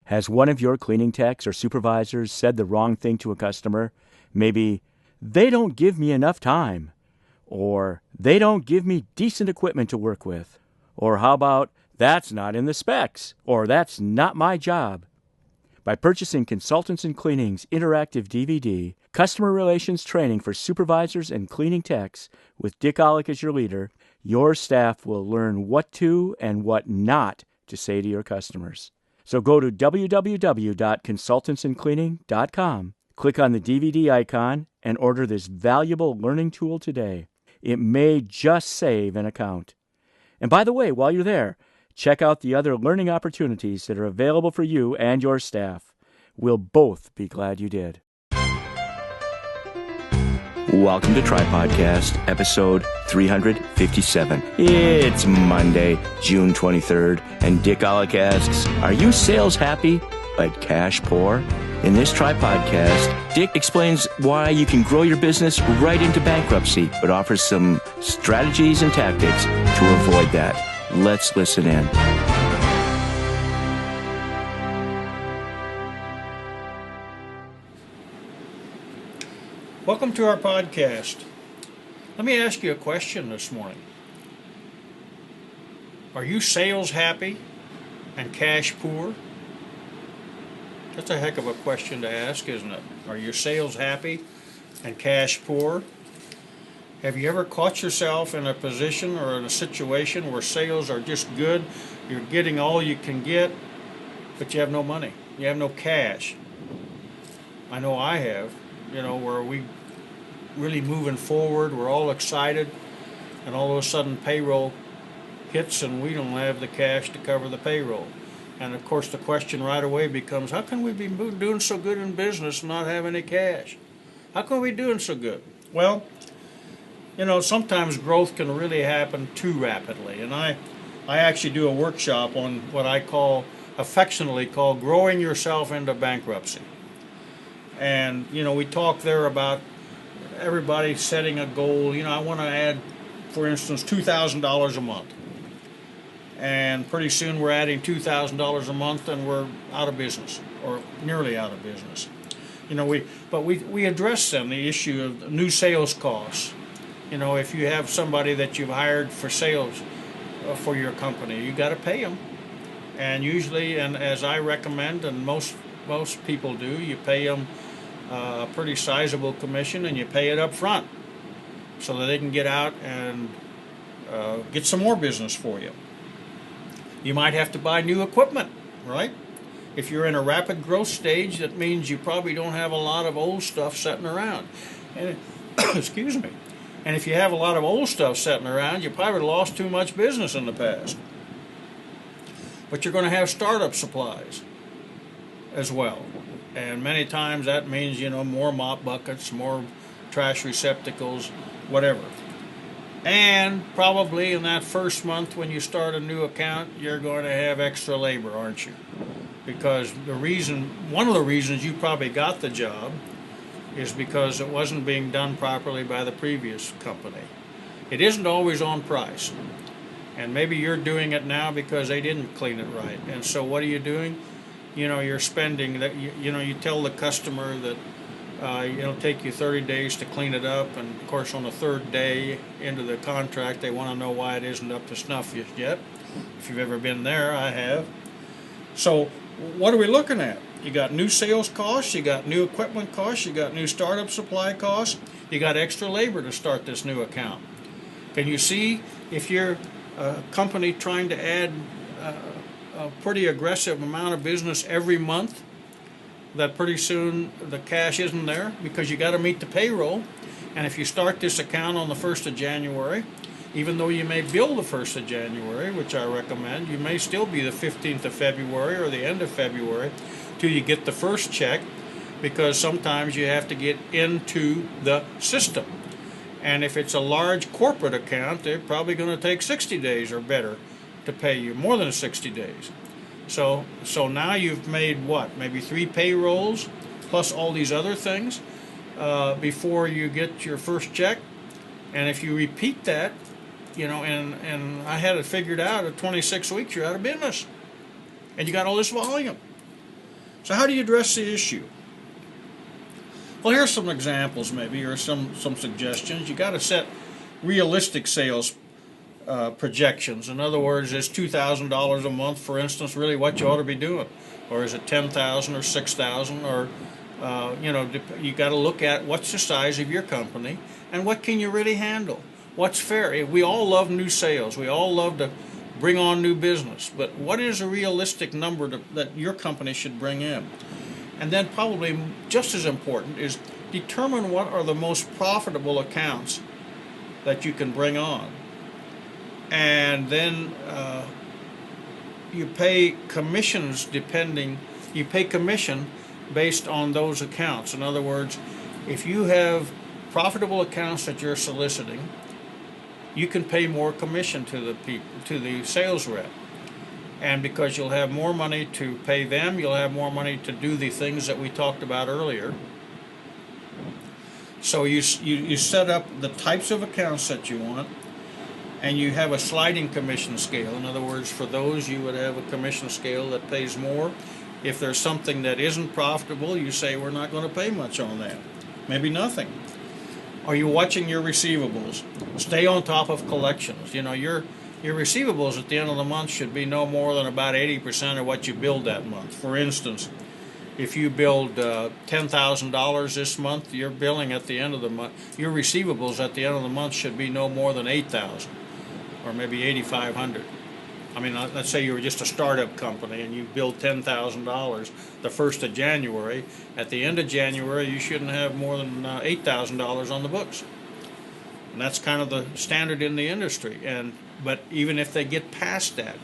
Has one of your cleaning techs or supervisors said the wrong thing to a customer? Maybe, they don't give me enough time. Or, they don't give me decent equipment to work with. Or how about, that's not in the specs. Or, that's not my job. By purchasing Consultants in Cleaning's interactive DVD, Customer Relations Training for Supervisors and Cleaning Techs, with Dick Ollek as your leader, your staff will learn what to and what not to say to your customers. So go to www.consultantsincleaning.com, click on the DVD icon, and order this valuable learning tool today. It may just save an account. And by the way, while you're there, check out the other learning opportunities that are available for you and your staff. We'll both be glad you did. Welcome to Tripodcast, episode 357. It's Monday, June 23rd, and Dick Ollek asks, are you sales happy but cash poor? In this Tripodcast, Dick explains why you can grow your business right into bankruptcy, but offers some strategies and tactics to avoid that. Let's listen in. Welcome to our podcast. Let me ask you a question this morning. Are you sales happy and cash poor? That's a heck of a question to ask, isn't it? Are your sales happy and cash poor? Have you ever caught yourself in a position or in a situation where sales are just good, you're getting all you can get, but you have no money, you have no cash? I know I have. Where we really moving forward, we're all excited, and all of a sudden payroll hits and we don't have the cash to cover the payroll. And of course the question right away becomes, how can we be doing so good in business and not have any cash? How can we be doing so good? Well, sometimes growth can really happen too rapidly, and I actually do a workshop on what I affectionately call growing yourself into bankruptcy. And, we talk there about everybody setting a goal. I want to add, for instance, $2,000 a month. And pretty soon we're adding $2,000 a month and we're out of business, or nearly out of business. We address then the issue of new sales costs. If you have somebody that you've hired for sales for your company, you got to pay them. And usually, and as I recommend, and most people do, you pay them a pretty sizable commission, and you pay it up front so that they can get out and get some more business for you. You might have to buy new equipment, right? If you're in a rapid growth stage, that means you probably don't have a lot of old stuff sitting around. And excuse me. And if you have a lot of old stuff sitting around, you probably lost too much business in the past. But you're going to have startup supplies as well. And many times that means, more mop buckets, more trash receptacles, whatever. And probably in that first month when you start a new account, you're going to have extra labor, aren't you? Because one of the reasons you probably got the job is because it wasn't being done properly by the previous company. It isn't always on price. And maybe you're doing it now because they didn't clean it right. And so what are you doing? You're spending that. You tell the customer that it'll take you 30 days to clean it up, and of course on the third day into the contract they want to know why it isn't up to snuff yet. If you've ever been there, I have. So what are we looking at? You got new sales costs, you got new equipment costs, you got new startup supply costs, you got extra labor to start this new account. Can you see, if you're a company trying to add a pretty aggressive amount of business every month, that pretty soon the cash isn't there because you got to meet the payroll. And if you start this account on the 1st of January, even though you may bill the 1st of January, which I recommend, you may still be the 15th of February or the end of February till you get the first check, because sometimes you have to get into the system. And if it's a large corporate account, they're probably going to take 60 days or better to pay you, more than 60 days. So now you've made what? Maybe 3 payrolls plus all these other things before you get your first check. And if you repeat that, and I had it figured out at 26 weeks, you're out of business. And you got all this volume. So how do you address the issue? Well, here's some examples maybe, or some suggestions. You got to set realistic sales projections. In other words, is $2,000 a month, for instance, really what you ought to be doing? Or is it $10,000 or $6,000? Or, you got to look at what's the size of your company and what can you really handle? What's fair? We all love new sales. We all love to bring on new business. But what is a realistic number that your company should bring in? And then probably just as important is determine what are the most profitable accounts that you can bring on. And then you pay commissions you pay commission based on those accounts. In other words, if you have profitable accounts that you're soliciting, you can pay more commission to the sales rep. And because you'll have more money to pay them, you'll have more money to do the things that we talked about earlier. So you set up the types of accounts that you want, and you have a sliding commission scale. In other words, for those you would have a commission scale that pays more. If there's something that isn't profitable, you say we're not going to pay much on that. Maybe nothing. Are you watching your receivables? Stay on top of collections. Your receivables at the end of the month should be no more than about 80% of what you billed that month. For instance, if you billed $10,000 this month, your billing at the end of the month, your receivables at the end of the month should be no more than $8,000 or maybe $8,500. I mean, let's say you were just a startup company and you billed $10,000 the 1st of January. At the end of January, you shouldn't have more than $8,000 on the books. And that's kind of the standard in the industry. But even if they get past that,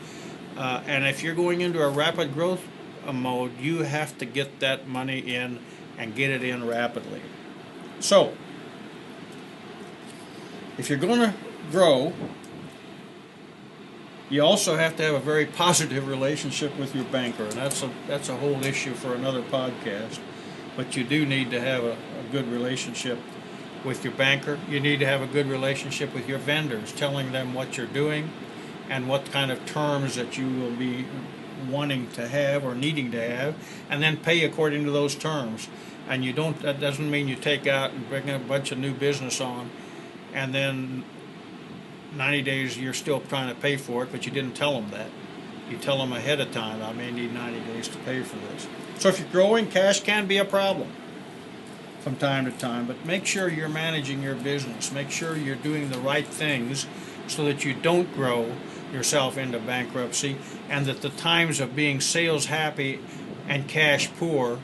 and if you're going into a rapid growth mode, you have to get that money in and get it in rapidly. So, if you're going to grow, you also have to have a very positive relationship with your banker, and that's a whole issue for another podcast. But you do need to have a good relationship with your banker. You need to have a good relationship with your vendors, telling them what you're doing and what kind of terms that you will be wanting to have or needing to have, and then pay according to those terms. And that doesn't mean you take out and bring a bunch of new business on, and then 90 days you're still trying to pay for it, but you didn't tell them that. You tell them ahead of time, I may need 90 days to pay for this. So if you're growing, cash can be a problem from time to time, but make sure you're managing your business. Make sure you're doing the right things so that you don't grow yourself into bankruptcy, and that the times of being sales happy and cash poor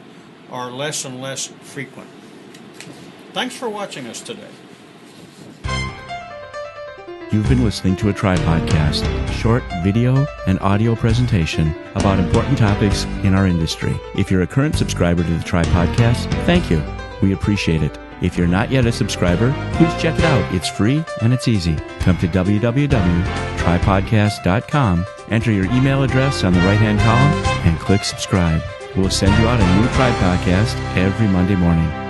are less and less frequent. Thanks for watching us today. You've been listening to a Tripodcast, short video and audio presentation about important topics in our industry. If you're a current subscriber to the Tripodcast, thank you. We appreciate it. If you're not yet a subscriber, please check it out. It's free and it's easy. Come to www.tripodcast.com, enter your email address on the right-hand column, and click subscribe. We'll send you out a new Tripodcast every Monday morning.